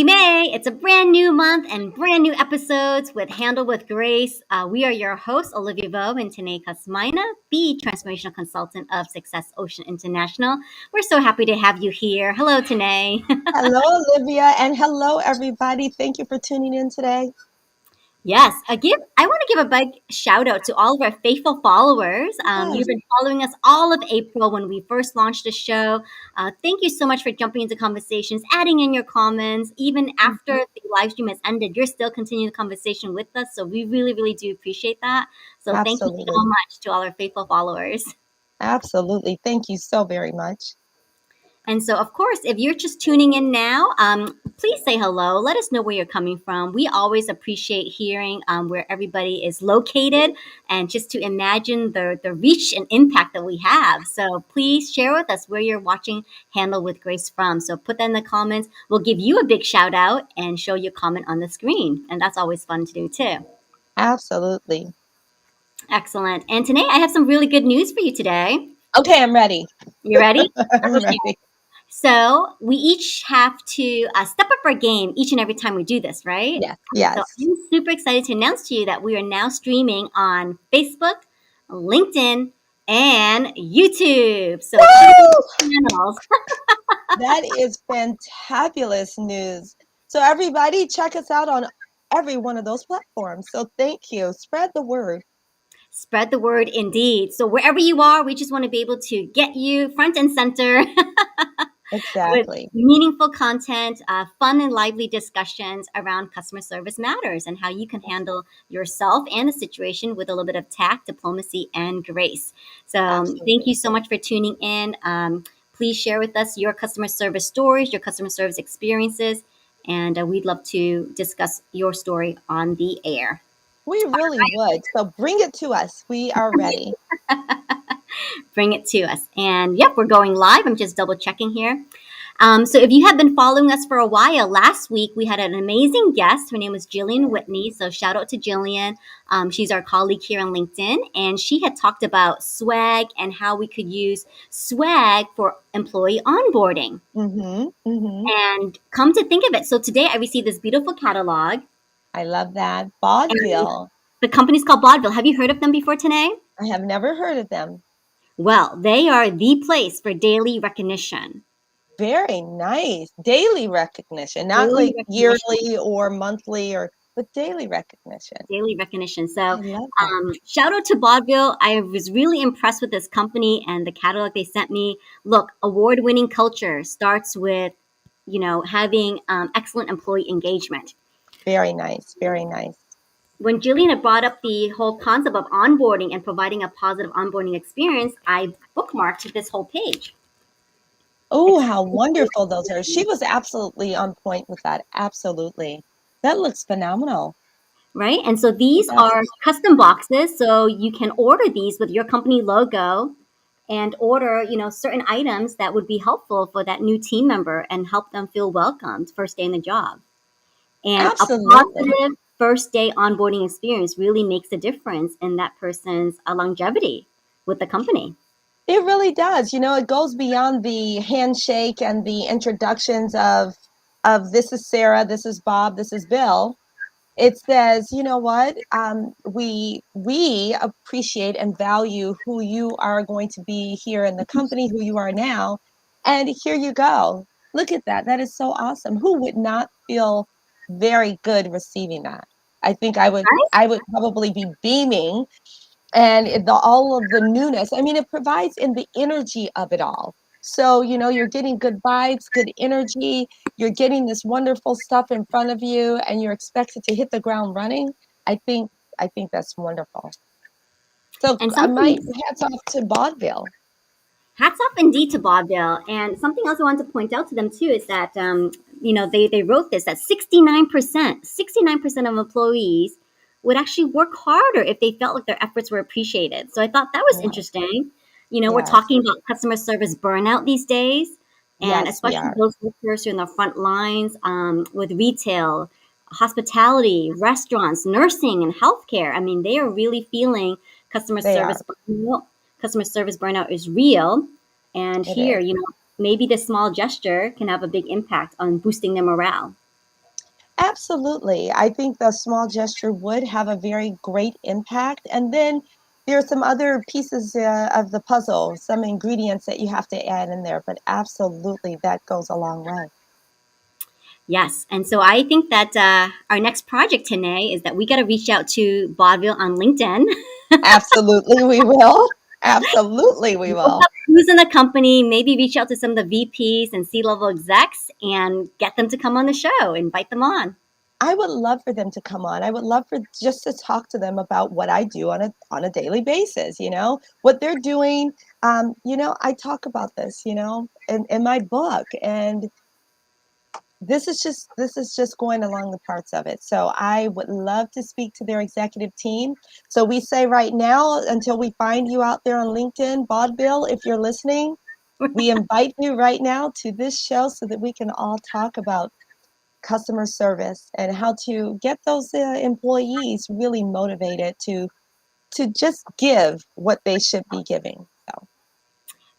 May. It's a brand new month and brand new episodes with Handle with Grace. We are your hosts, Olivia and Tené, the transformational consultant of Success Ocean International. We're so happy to have you here. Hello, Tené. Hello, Olivia, and hello, everybody. Thank you for tuning in today. Yes, I want to give a big shout out to all of our faithful followers. Yes. You've been following us all of April when we first launched the show. Thank you so much for jumping into conversations, adding in your comments. Even after the live stream has ended, you're still continuing the conversation with us. So we really, really do appreciate that. So thank you so Absolutely. much to all our faithful followers. Absolutely. Thank you so very much. And so, of course, if you're just tuning in now, please say hello. Let us know where you're coming from. We always appreciate hearing where everybody is located and just to imagine the reach and impact that we have. So please share with us where you're watching Handle with Grace from. So put that in the comments. We'll give you a big shout out and show your comment on the screen. And that's always fun to do too. Absolutely. Excellent. And today I have some really good news for you today. Okay, I'm ready. You ready? I'm Okay. ready. So we each have to step up our game each and every time we do this, right? Yes. So Yes. I'm super excited to announce to you that we are now streaming on Facebook, LinkedIn, and YouTube. So Woo! three channels. That is fantabulous news. So, everybody, check us out on every one of those platforms. So, thank you. Spread the word. Spread the word indeed. So wherever you are, we just want to be able to get you front and center with Exactly. meaningful content, fun and lively discussions around customer service matters and how you can handle yourself and the situation with a little bit of tact, diplomacy, and grace. So, thank Absolutely. you so much for tuning in. Please share with us your customer service stories, your customer service experiences, and we'd love to discuss your story on the air. We really would. So, bring it to us. We are ready. Bring it to us. And yep, we're going live. I'm just double checking here. So if you have been following us for a while, last week we had an amazing guest. Her name was Jillian Whitney. So shout out to Jillian. She's our colleague here on LinkedIn. And she had talked about swag and how we could use swag for employee onboarding. Mm-hmm. Mm-hmm. And come to think of it, so today I received this beautiful catalog. I love that. And Vaudeville. the company's called Vaudeville. Have you heard of them before, Tené? I have never heard of them. Well, they are the place for daily recognition. Very nice. Daily recognition, not Daily like recognition. yearly or monthly but daily recognition. Daily recognition. So, I love that. shout out to Vaudeville. I was really impressed with this company and the catalog they sent me. Look, award winning culture starts with, having excellent employee engagement. Very nice. Very nice. When Jillian had brought up the whole concept of onboarding and providing a positive onboarding experience, I bookmarked this whole page. Oh, how wonderful those are. She was absolutely on point with that. Absolutely. That looks phenomenal. Right? And so these Yes. are custom boxes. So you can order these with your company logo and order, certain items that would be helpful for that new team member and help them feel welcomed first day in the job. And a Absolutely. positive first day onboarding experience really makes a difference in that person's longevity with the company. It really does. It goes beyond the handshake and the introductions of this is Sarah, this is Bob, this is Bill. It says, you know what, we appreciate and value who you are going to be here in the company, who you are now, and here you go. Look at that. That is so awesome. Who would not feel very good receiving that? I think Right? I would probably be beaming, and all of the newness. I mean, it provides in the energy of it all. So, you're getting good vibes, good energy. You're getting this wonderful stuff in front of you, and you're expected to hit the ground running. I think, I think that's wonderful. So, And my something hats off to Vaudeville. hats off indeed to Vaudeville. And something else I want to point out to them too is that they wrote this that 69% of employees would actually work harder if they felt like their efforts were appreciated. So I thought that was Yes, interesting. We're yes, talking about customer service burnout these days, and yes, we especially are. those workers who are in the front lines with retail, hospitality, restaurants, nursing, and healthcare. I mean, they are really feeling customer They are. service burnout. Customer service burnout is real. And It here, is. maybe this small gesture can have a big impact on boosting their morale. Absolutely. I think the small gesture would have a very great impact. And then there are some other pieces of the puzzle, some ingredients that you have to add in there, but absolutely that goes a long way. Yes. And so I think that our next project today is that we got to reach out to Vaudeville on LinkedIn. Absolutely, we will. Absolutely, we Look will. up who's in the company, maybe reach out to some of the VPs and C-level execs and get them to come on the show, invite them on. I would love for them to come on. I would love for just to talk to them about what I do on a daily basis, what they're doing. I talk about this, in my book, and this is just going along the parts of it. So I would love to speak to their executive team. So we say right now, until we find you out there on LinkedIn, Vaudeville, if you're listening, we invite you right now to this show so that we can all talk about customer service and how to get those employees really motivated to just give what they should be giving. So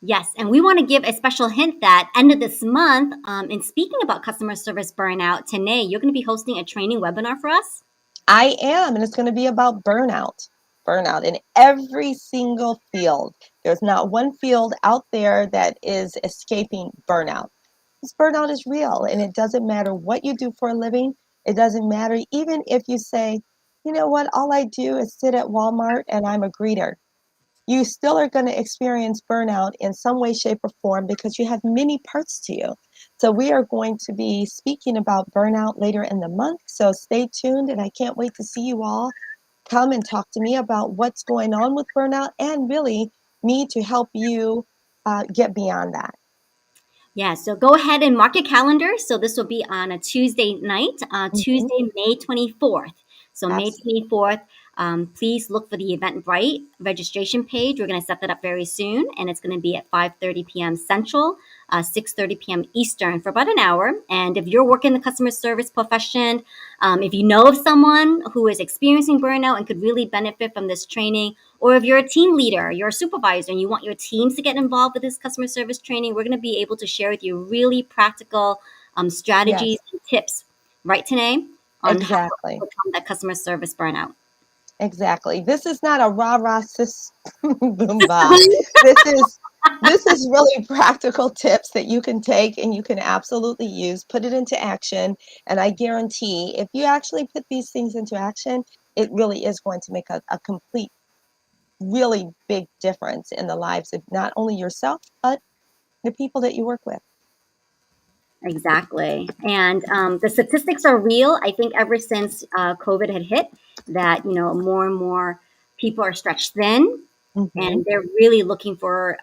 Yes, and we want to give a special hint that end of this month, in speaking about customer service burnout, Tené, you're going to be hosting a training webinar for us. I am, and it's going to be about burnout. Burnout in every single field. There's not one field out there that is escaping burnout. This burnout is real, and it doesn't matter what you do for a living. It doesn't matter even if you say, you know what, all I do is sit at Walmart and I'm a greeter. You still are going to experience burnout in some way, shape, or form because you have many parts to you. So, we are going to be speaking about burnout later in the month. So, stay tuned, and I can't wait to see you all come and talk to me about what's going on with burnout and really me to help you get beyond that. Yeah, so go ahead and mark your calendar. So this will be on a Tuesday night, Mhm. Tuesday, May 24th. So May Absolutely. 24th, please look for the Eventbrite registration page. We're going to set that up very soon, and it's going to be at 5:30 p.m. Central, 6:30 p.m. Eastern for about an hour. And if you're working in the customer service profession, if you know of someone who is experiencing burnout and could really benefit from this training, or if you're a team leader, you're a supervisor, and you want your teams to get involved with this customer service training, we're going to be able to share with you really practical strategies Yes, and tips right today on how to exactly. overcome that customer service burnout. Exactly. This is not a rah-rah sis boom bah. This is this is really practical tips that you can take and you can absolutely use, put it into action, and I guarantee if you actually put these things into action, it really is going to make a complete, really big difference in the lives of not only yourself, but the people that you work with. Exactly. And the statistics are real. I think ever since COVID had hit, that, more and more people are stretched thin Hmm. and they're really looking for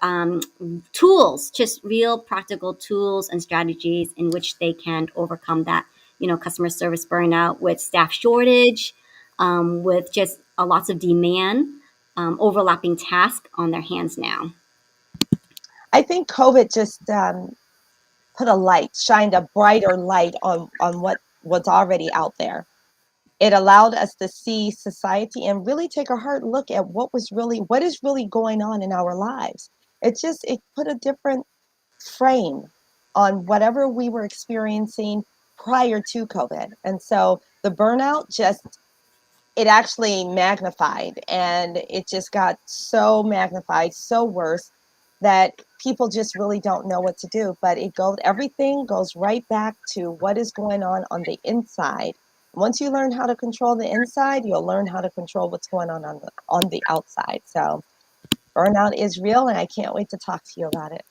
tools, just real practical tools and strategies in which they can overcome that, customer service burnout with staff shortage, with just lots of demand, overlapping tasks on their hands now. I think COVID just put a light, shined a brighter light on what was already out there. It allowed us to see society and really take a hard look at what is really going on in our lives. It put a different frame on whatever we were experiencing prior to COVID. And so the burnout just it actually magnified, and it just got so magnified, so worse, that people just really don't know what to do. But everything goes right back to what is going on the inside. Once you learn how to control the inside, you'll learn how to control what's going on the outside. So burnout is real, and I can't wait to talk to you about it.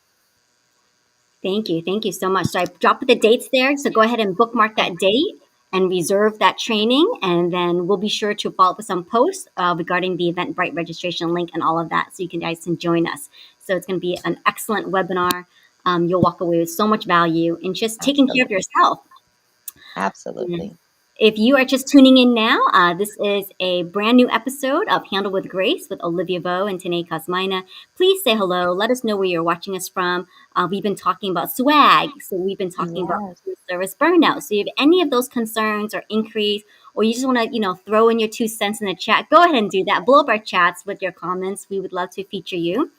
Thank you. Thank you so much. So I dropped the dates there. So go ahead and bookmark that date and reserve that training. And then we'll be sure to follow up with some posts regarding the Eventbrite registration link and all of that so you guys can join us. So it's going to be an excellent webinar. You'll walk away with so much value in just taking care of Absolutely. yourself. Absolutely. If you are just tuning in now, this is a brand new episode of Handle with Grace with Olivia Vo and Tené Kosmyna. Please say hello. Let us know where you're watching us from. We've been talking about swag, so we've been talking about Yes, customer service burnout. So if any of those concerns or inquiries, or you just want to, throw in your 2 cents in the chat, go ahead and do that. Blow up our chats with your comments. We would love to feature you.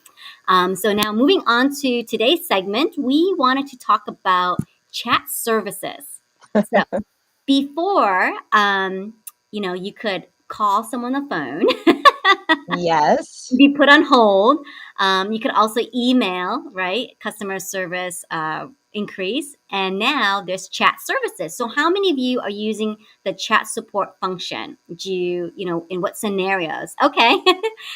So now moving on to today's segment, we wanted to talk about chat services. So Before, you could call someone on the phone, Yes. be put on hold. You could also email, right? Customer service increase. And now there's chat services. So, how many of you are using the chat support function? Do in what scenarios? Okay.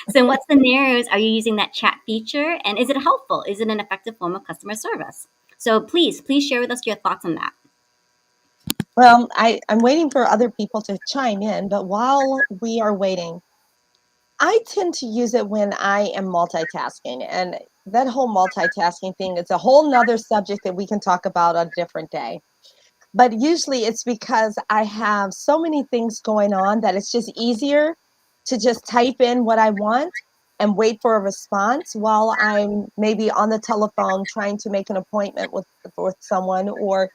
So, in what scenarios are you using that chat feature? And is it helpful? Is it an effective form of customer service? So, please share with us your thoughts on that. Well, I'm waiting for other people to chime in, but while we are waiting, I tend to use it when I am multitasking. And that whole multitasking thing is a whole nother subject that we can talk about on a different day. But usually it's because I have so many things going on that it's just easier to just type in what I want and wait for a response while I'm maybe on the telephone trying to make an appointment with someone, or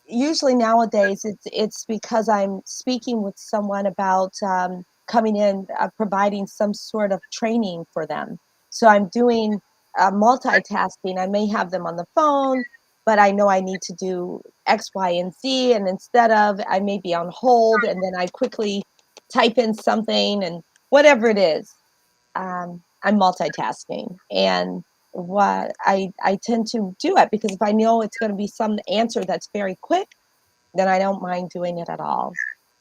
usually nowadays it's because I'm speaking with someone about coming in, providing some sort of training for them. So I'm doing multitasking. I may have them on the phone, but I know I need to do X, Y, and Z. And instead of, I may be on hold and then I quickly type in something and whatever it is, I'm multitasking. And what I tend to do it because if I know it's going to be some answer that's very quick, then I don't mind doing it at all.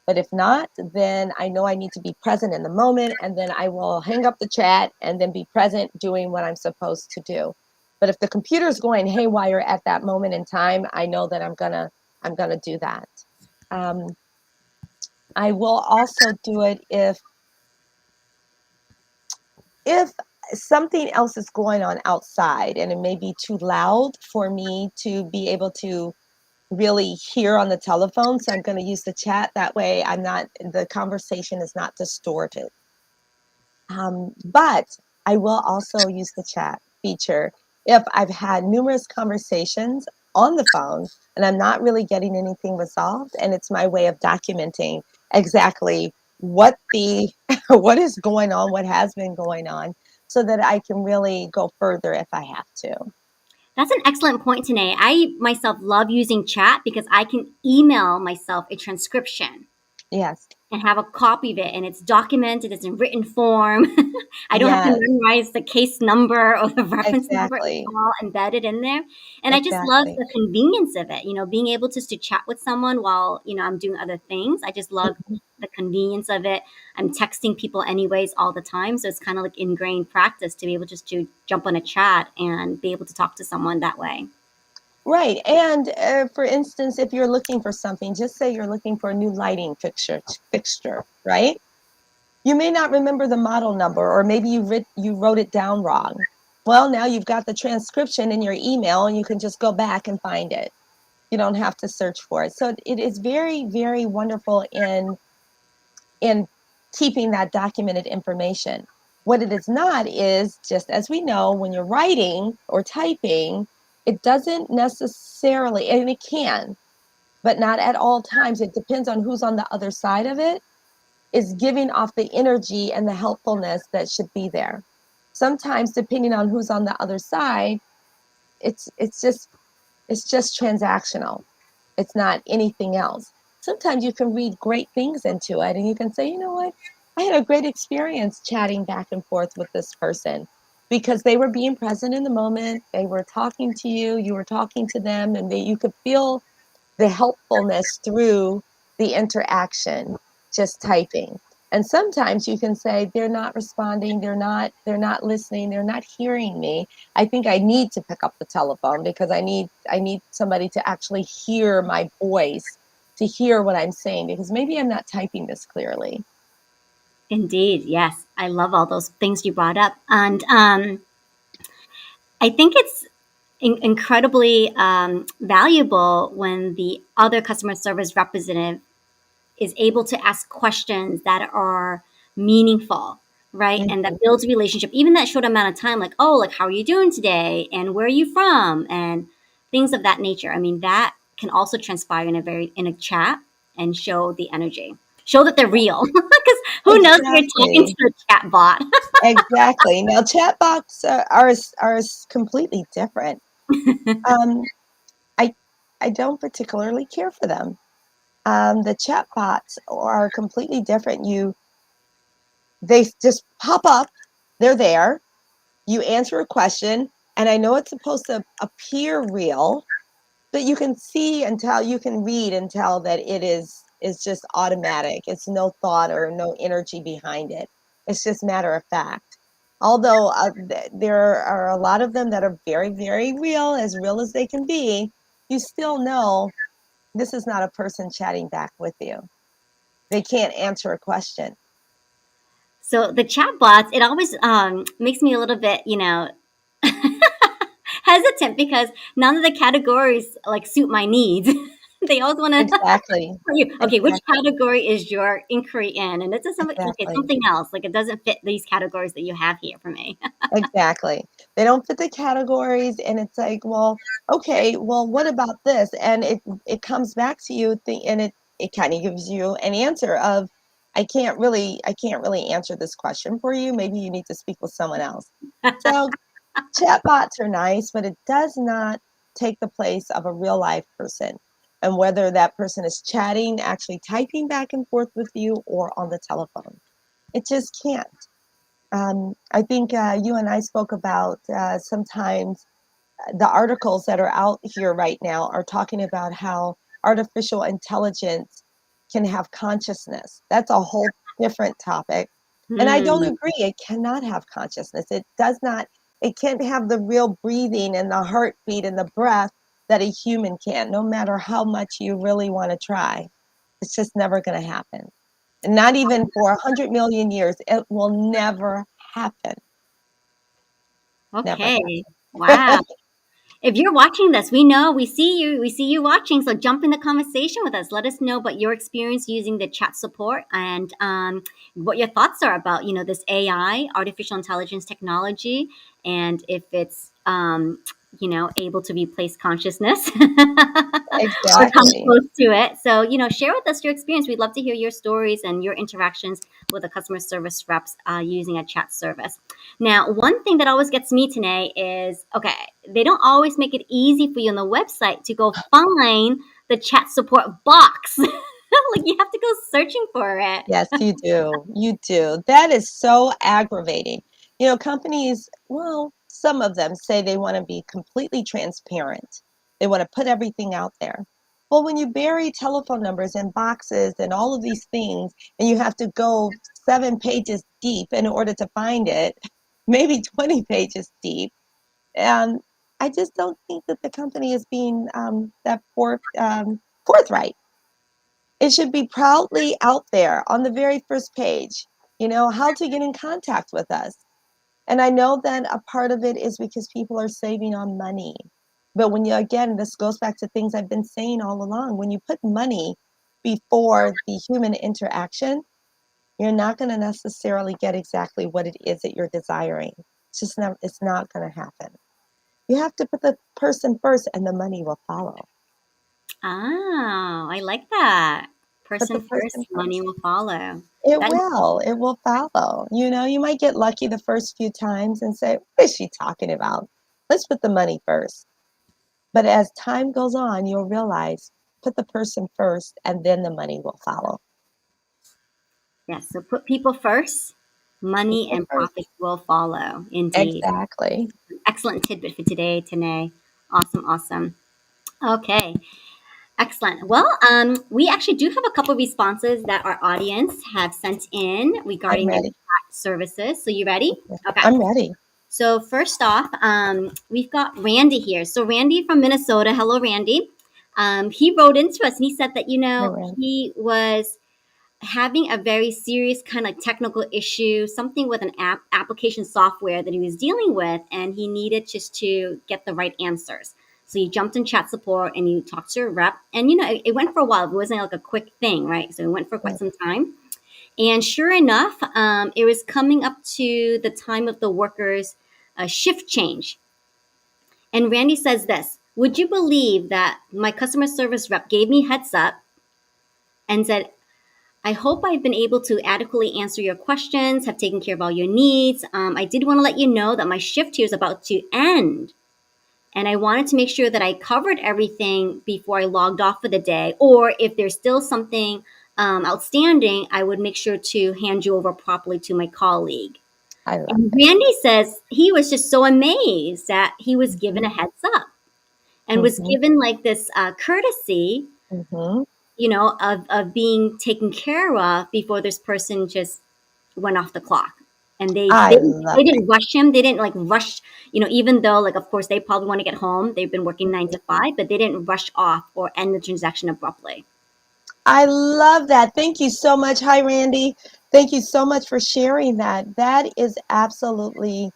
But if not, then I know I need to be present in the moment, and then I will hang up the chat and then be present doing what I'm supposed to do. But if the computer's going haywire at that moment in time, I know that I'm gonna do that. Um, I will also do it if something else is going on outside and it may be too loud for me to be able to really hear on the telephone. So I'm going to use the chat. That way the conversation is not distorted. But I will also use the chat feature if I've had numerous conversations on the phone and I'm not really getting anything resolved. And it's my way of documenting exactly what the what is going on, what has been going on, so that I can really go further if I have to. That's an excellent point, Tené. I myself love using chat because I can email myself a transcription Yes. and have a copy of it, and it's documented, it's in written form. I don't have to Yes, memorize the case number or the reference number. It's exactly. all embedded in there. And I just love Exactly. the convenience of it, being able just to chat with someone while, I'm doing other things. I just love Mhm. the convenience of it. I'm texting people anyways all the time. So it's kind of like ingrained practice to be able just to jump on a chat and be able to talk to someone that way. Right. And for instance, if you're looking for something, just say you're looking for a new lighting fixture, right? You may not remember the model number, or maybe you wrote it down wrong. Well, now you've got the transcription in your email, and you can just go back and find it. You don't have to search for it. So it is very, very wonderful in keeping that documented information. What it is not is, just as we know, when you're writing or typing, it doesn't necessarily, and it can, but not at all times. It depends on who's on the other side of it, is giving off the energy and the helpfulness that should be there. Sometimes, depending on who's on the other side, it's it's just it's just transactional. It's not anything else. Sometimes you can read great things into it and you can say, you know what? I had a great experience chatting back and forth with this person because they were being present in the moment. They were talking to you, you were talking to them, and you could feel the helpfulness through the interaction, just typing. And sometimes you can say they're not responding, they're not listening, they're not hearing me. I think I need to pick up the telephone because I need somebody to actually hear my voice, to hear what I'm saying, because maybe I'm not typing this clearly. Indeed, yes. I love all those things you brought up. And I think it's incredibly valuable when the other customer service representative is able to ask questions that are meaningful, right? And Mhm. that builds a relationship, even that short amount of time, like, oh, like, how are you doing today? And where are you from? And things of that nature. I mean, that can also transpire in a chat and show the energy, show that they're real. Because who knows if you're talking Exactly. to a chat bot? Exactly. Now, chatbots are completely different. Um, I I don't particularly care for them. The chat bots are completely different. They just pop up, they're there, you answer a question, and I know it's supposed to appear real, but you can see and tell, you can read and tell that it is just automatic. It's no thought or no energy behind it. It's just matter of fact. Although there are a lot of them that are very, very real as they can be, you still know this is not a person chatting back with you. They can't answer a question. So the chatbots, it always makes me a little bit, hesitant because none of the categories like suit my needs. They always want to Exactly. you, okay, which Exactly. category is your inquiry in? And it's just something, okay, Exactly. something else. Like it doesn't fit these categories that you have here for me. Exactly. They don't fit the categories, and it's like, well, okay, well, what about this? And it comes back to you, and it kind of gives you an answer of, I can't really answer this question for you. Maybe you need to speak with someone else. So chatbots are nice, but it does not take the place of a real life person. And whether that person is chatting, actually typing back and forth with you, or on the telephone, it just can't. I think you and I spoke about sometimes the articles that are out here right now are talking about how artificial intelligence can have consciousness. That's a whole different topic. And I don't Hmm. agree. It cannot have consciousness. It does not, it can't have the real breathing and the heartbeat and the breath that a human can, no matter how much you really want to try. It's just never going to happen. And not even for 100 million years. It will never happen. Never Okay. Wow. happen. If you're watching this, we know we see you watching. So jump in the conversation with us. Let us know about your experience using the chat support and what your thoughts are about this AI, artificial intelligence technology, and if it's able to replace consciousness or come Exactly. close to it. So share with us your experience. We'd love to hear your stories and your interactions with the customer service reps using a chat service. Now, one thing that always gets me today is okay, they don't always make it easy for you on the website to go find the chat support box. Like you have to go searching for it. Yes, you do. You do. That is so aggravating. Companies, well, some of them say they want to be completely transparent. They want to put everything out there. Well, when you bury telephone numbers and boxes and all of these things, and you have to go 7 pages deep in order to find it, maybe 20 pages deep, um, I just don't think that the company is being that forthright. It should be proudly out there on the very first page, how to get in contact with us. And I know that a part of it is because people are saving on money. But when you, again, this goes back to things I've been saying all along. When you put money before the human interaction, you're not going to necessarily get exactly what it is that you're desiring. It's not going to happen. You have to put the person first and the money will follow. Oh, I like that. Put the Person person first, money first. will follow. It That will. It will follow. You might get lucky the first few times and say, what is she talking about? Let's put the money first. But as time goes on, you'll realize put the person first and then the money will follow. yes. So put people first, money People and first. profits will follow. Indeed. Exactly. Excellent tidbit for today, Tené. Awesome, awesome. Okay, excellent. Well, we actually do have a couple of responses that our audience have sent in I'm regarding their ready. chat services. So you ready? Okay. I'm ready. So first off, we've got Randy here. So Randy from Minnesota. Hello, Randy. He wrote into us and he said that Hi, Ren. he was having a very serious kind of technical issue, something with an application software that he was dealing with, and he needed just to get the right answers. So he jumped in chat support and he talked to a rep, and it went for a while. It wasn't like a quick thing, right? So it went for quite some time. And sure enough, it was coming up to the time of the workers' shift change. And Randy says this: would you believe that my customer service rep gave me heads up and said, I hope I've been able to adequately answer your questions, have taken care of all your needs. I did want to let you know that my shift here is about to end. and I wanted to make sure that I covered everything before I logged off for the day. Or if there's still something outstanding, I would make sure to hand you over properly to my colleague. I love And it. Randy says he was just so amazed that he was given Mhm, a heads up and was mhm, given like this courtesy, mhm. of being taken care of before this person just went off the clock. And I love they it. didn't rush him. They didn't like rush, even though like of course they probably want to get home. They've been working nine Mhm. to five, but they didn't rush off or end the transaction abruptly. I love that. Thank you so much. Hi, Randy. Thank you so much for sharing that. That is absolutely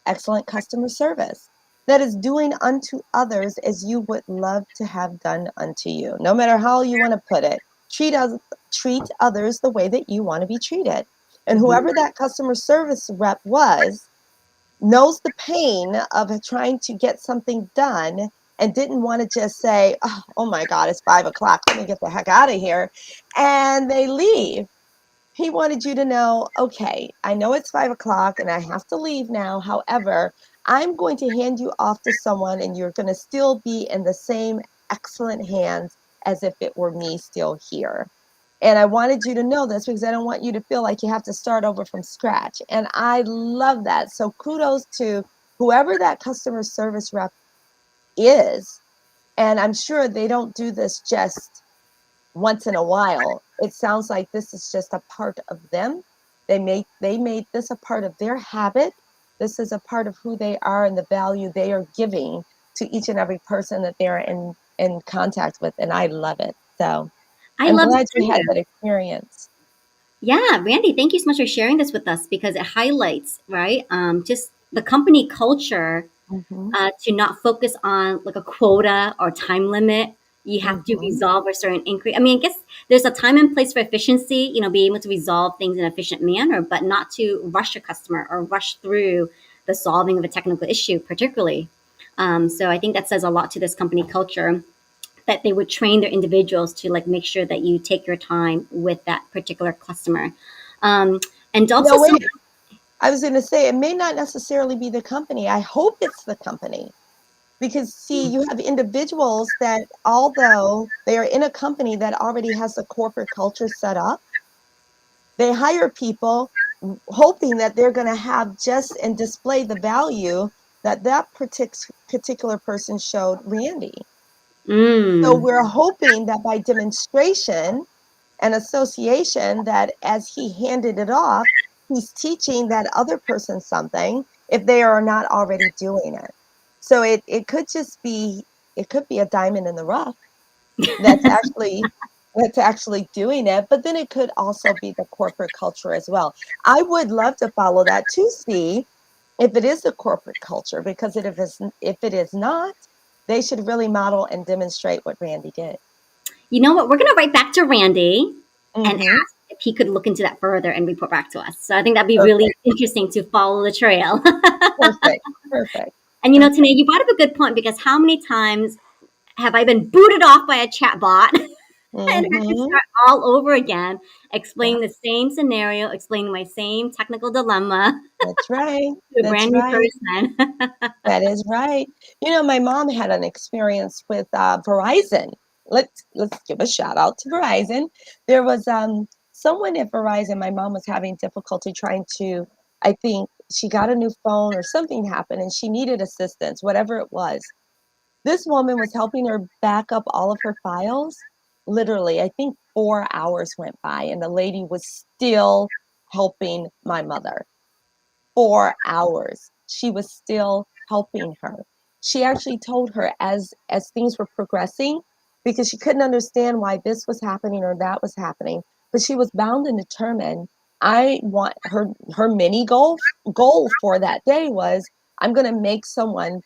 excellent customer service. That is doing unto others as you would love to have done unto you. No matter how you want to put it, treat us, treat others the way that you want to be treated. And Mhm. whoever that customer service rep was knows the pain of trying to get something done and didn't want to just say, oh my God, it's 5 o'clock. Let me get the heck out of here. And they leave. He wanted you to know, okay, I know it's 5 o'clock and I have to leave now. However, I'm going to hand you off to someone and you're going to still be in the same excellent hands as if it were me still here. And I wanted you to know this because I don't want you to feel like you have to start over from scratch. And I love that. So kudos to whoever that customer service rep is. And I'm sure they don't do this just once in a while. It sounds like this is just a part of them. They made this a part of their habit. This is a part of who they are and the value they are giving to each and every person that they're in contact with. And I love it. So I I'm love it glad you had too. that experience. Yeah, Randy, thank you so much for sharing this with us because it highlights, right? Just the company culture, Hmm. to not focus on like a quota or time limit. You have to Hmm. resolve a certain inquiry. I mean, I guess there's a time and place for efficiency, being able to resolve things in an efficient manner, but not to rush a customer or rush through the solving of a technical issue, particularly. So I think that says a lot to this company culture that they would train their individuals to like make sure that you take your time with that particular customer. Um, and also, No, some wait. I was going to say it may not necessarily be the company. I hope it's the company because, see, you have individuals that, although they are in a company that already has a corporate culture set up, they hire people hoping that they're going to have just and display the value that particular person showed Randy. So mm, we're hoping that by demonstration and association, that as he handed it off, he's teaching that other person something if they are not already doing it. So it could just be, it could be a diamond in the rough that's actually that's actually doing it, but then it could also be the corporate culture as well. I would love to follow that to see if it is the corporate culture, because if it is not, they should really model and demonstrate what Randy did. you know what? We're going to write back to Randy and Mm-hmm. ask if he could look into that further and report back to us. So I think that'd be really Perfect. interesting to follow the trail. Perfect. Perfect. And Okay. Tanae, you brought up a good point because how many times have I been booted off by a chat bot and had to Mm-hmm. start all over again, Yeah, explaining the same scenario, explaining my same technical dilemma that's right. to a That's brand new right. person? That is right. You know, my mom had an experience with Verizon. Let's give a shout out to Verizon. There was someone at Verizon. My mom was having difficulty trying to. I think she got a new phone or something happened, and she needed assistance, whatever it was. This woman was helping her back up all of her files. Literally, I think 4 hours went by, and the lady was still helping my mother. 4 hours. She was still helping her. She actually told her as things were progressing, because she couldn't understand why this was happening or that was happening, but she was bound and determined. I want her mini goal for that day was, I'm going to make someone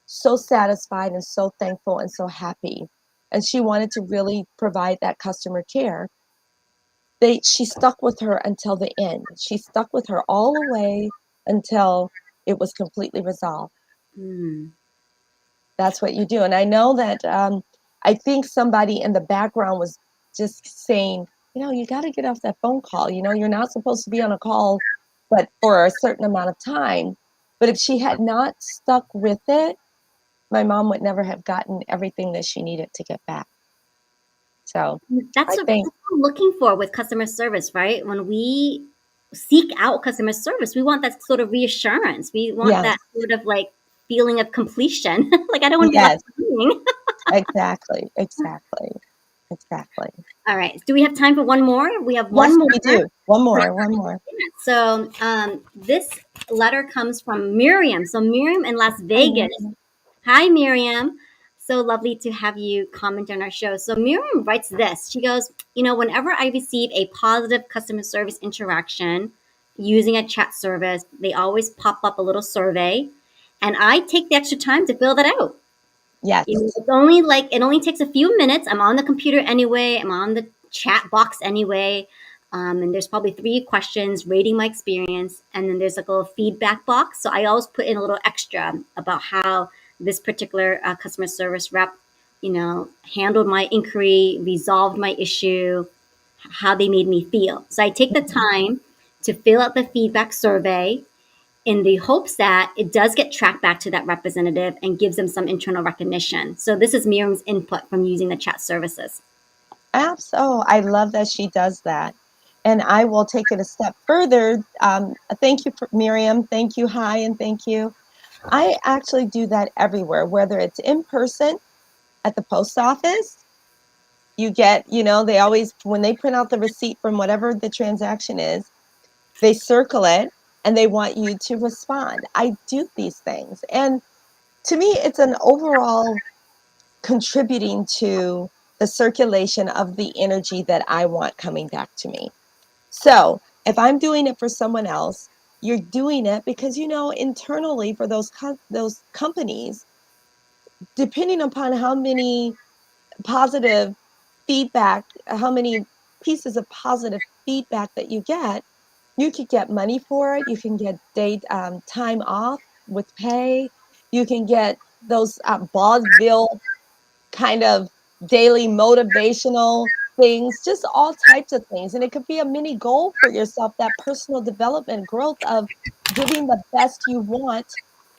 so satisfied and so thankful and so happy. And she wanted to really provide that customer care. She stuck with her until the end. She stuck with her all the way until it was completely resolved. Hmm. That's what you do. And I know that I think somebody in the background was just saying, you got to get off that phone call. You're not supposed to be on a call, but for a certain amount of time. But if she had not stuck with it, my mom would never have gotten everything that she needed to get back. So That's I what think, I'm looking for with customer service, right? When we seek out customer service, we want that sort of reassurance. We want yes, that sort of like feeling of completion. Like I don't want to be left yes, hanging. exactly, exactly, exactly. All right. Do we have time for one more? We have one Yes, more. we do. One more, one more. So this letter comes from Miriam. So Miriam in Las Hi, Vegas. Mary. Hi, Miriam. So lovely to have you comment on our show. So Miriam writes this. She goes, whenever I receive a positive customer service interaction using a chat service, they always pop up a little survey, and I take the extra time to fill that out. Yes, It only takes a few minutes. I'm on the computer anyway. I'm on the chat box anyway. And there's probably 3 questions rating my experience, and then there's like a little feedback box. So I always put in a little extra about how this particular customer service rep, handled my inquiry, resolved my issue, how they made me feel. So I take the time to fill out the feedback survey in the hopes that it does get tracked back to that representative and gives them some internal recognition. So this is Miriam's input from using the chat services. absolutely. I love that she does that. And I will take it a step further. Thank you, for Miriam. Thank you. Hi, and thank you. I actually do that everywhere, whether it's in person at the post office. You get, they always, when they print out the receipt from whatever the transaction is, they circle it and they want you to respond. I do these things. And to me, it's an overall contributing to the circulation of the energy that I want coming back to me. So if I'm doing it for someone else, you're doing it because, internally for those companies, depending upon how many positive feedback, how many pieces of positive feedback that you could get money for it. You can get time off with pay. You can get those vaudeville kind of daily motivational things, just all types of things. And it could be a mini goal for yourself, that personal development growth of giving the best you want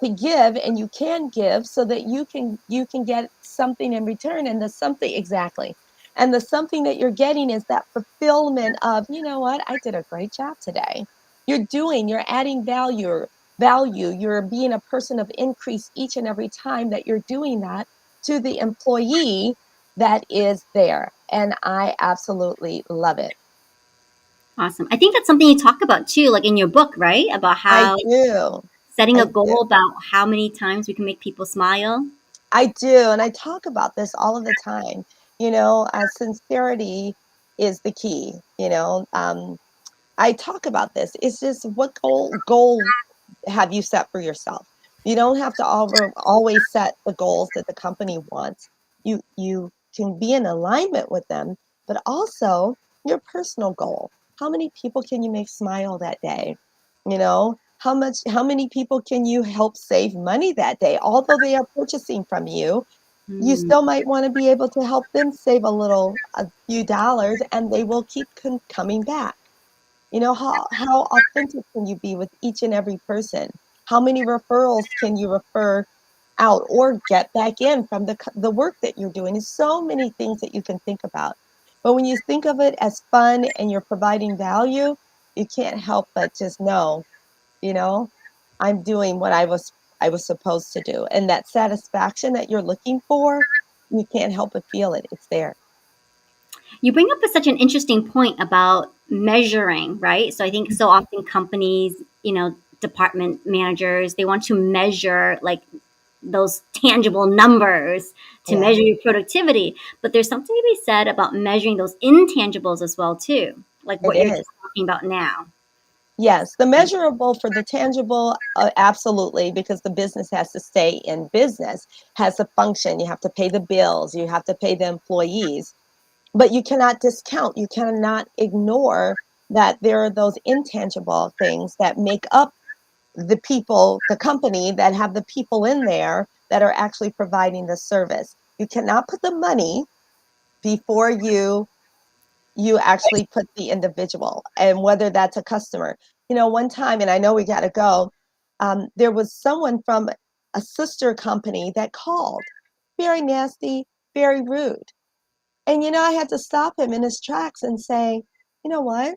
to give and you can give so that you can get something in return. And the something, exactly. And the something that you're getting is that fulfillment of, you know what, I did a great job today. You're adding value, you're being a person of increase each and every time that you're doing that to the employee that is there. And I absolutely love it. Awesome. I think that's something you talk about too, like in your book, right? About I how do. setting a I do. goal about how many times we can make people smile. I do. And I talk about this all of the time. Sincerity is the key. I talk about this. It's just what goal have you set for yourself? You don't have to always set the goals that the company wants. You can be in alignment with them, but also your personal goal. How many people can you make smile that day? How many people can you help save money that day? Although they are purchasing from you, you Hmm. still might want to be able to help them save a few dollars, and they will keep coming back. How authentic can you be with each and every person? How many referrals can you refer out or get back in from the work that you're doing? There's so many things that you can think about. But when you think of it as fun and you're providing value, you can't help but just know, you know, I'm doing what I was supposed to do. And that satisfaction that you're looking for, you can't help but feel it. It's there. You bring up such an interesting point about measuring, right? So I think so often companies, department managers, they want to measure like those tangible numbers to Yeah, measure your productivity. But there's something to be said about measuring those intangibles as well too, like it what you're is. just talking about now. Yes, the measurable for the tangible, absolutely, because the business has to stay in business, has a function. You have to pay the bills, you have to pay the employees, but you cannot discount, you cannot ignore that there are those intangible things that make up the people, the company that have the people in there that are actually providing the service. You cannot put the money before you actually put the individual, and whether that's a customer. One time, and I know we got to go, there was someone from a sister company that called. Very nasty, very rude. And, I had to stop him in his tracks and say, you know what?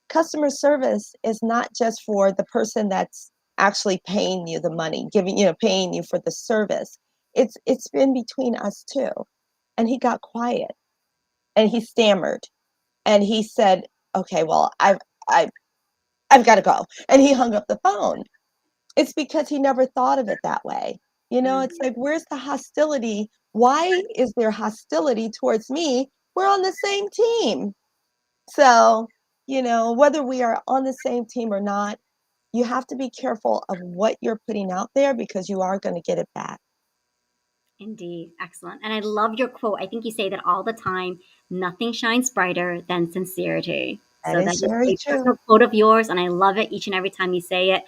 Customer service is not just for the person that's actually paying you the money, paying you for the service. It's been between us two. And he got quiet and he stammered and he said, okay, well, I've got to go. And he hung up the phone. It's because he never thought of it that way. It's like, where's the hostility? Why is there hostility towards me? We're on the same team. So, whether we are on the same team or not, you have to be careful of what you're putting out there because you are going to get it back. Indeed. Excellent. And I love your quote. I think you say that all the time. Nothing shines brighter than sincerity. That So that is is very a true. personal quote of yours, and I love it each and every time you say it.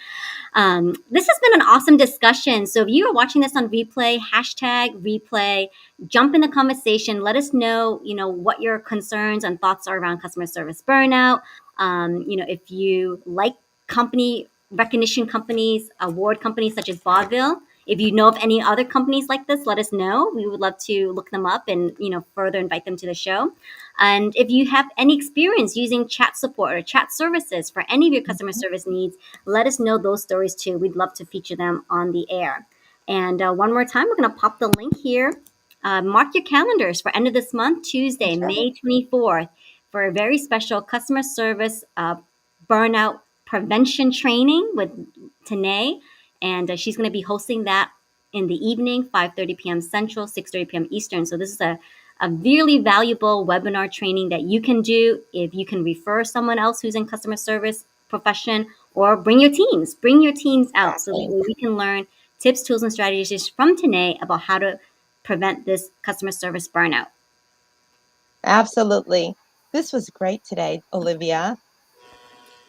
This has been an awesome discussion. So if you are watching this on replay, hashtag replay, jump in the conversation. Let us know, what your concerns and thoughts are around customer service burnout. If you like company recognition companies, award companies such as Vaudeville. If you know of any other companies like this, let us know. We would love to look them up and further invite them to the show. And if you have any experience using chat support or chat services for any of your customer Mhm. service needs, let us know those stories too. We'd love to feature them on the air. And one more time, we're going to pop the link here. Mark your calendars for end of this month, Tuesday, That's right. May 24th, for a very special customer service burnout prevention training with Tené. And she's going to be hosting that in the evening, 5:30 p.m. Central, 6:30 p.m. Eastern. So this is a really valuable webinar training that you can do if you can refer someone else who's in customer service profession, or bring your teams out so that Exactly. we can learn tips, tools, and strategies from Tené about how to prevent this customer service burnout. Absolutely. This was great today, Olivia.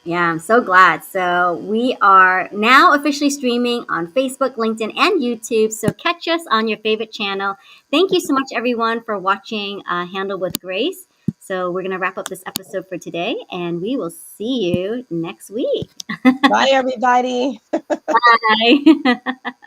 Yeah, I'm so glad. So we are now officially streaming on Facebook, LinkedIn, and YouTube. So catch us on your favorite channel. Thank you so much, everyone, for watching Handle with Grace. So we're going to wrap up this episode for today, and we will see you next week. Bye, everybody. Bye.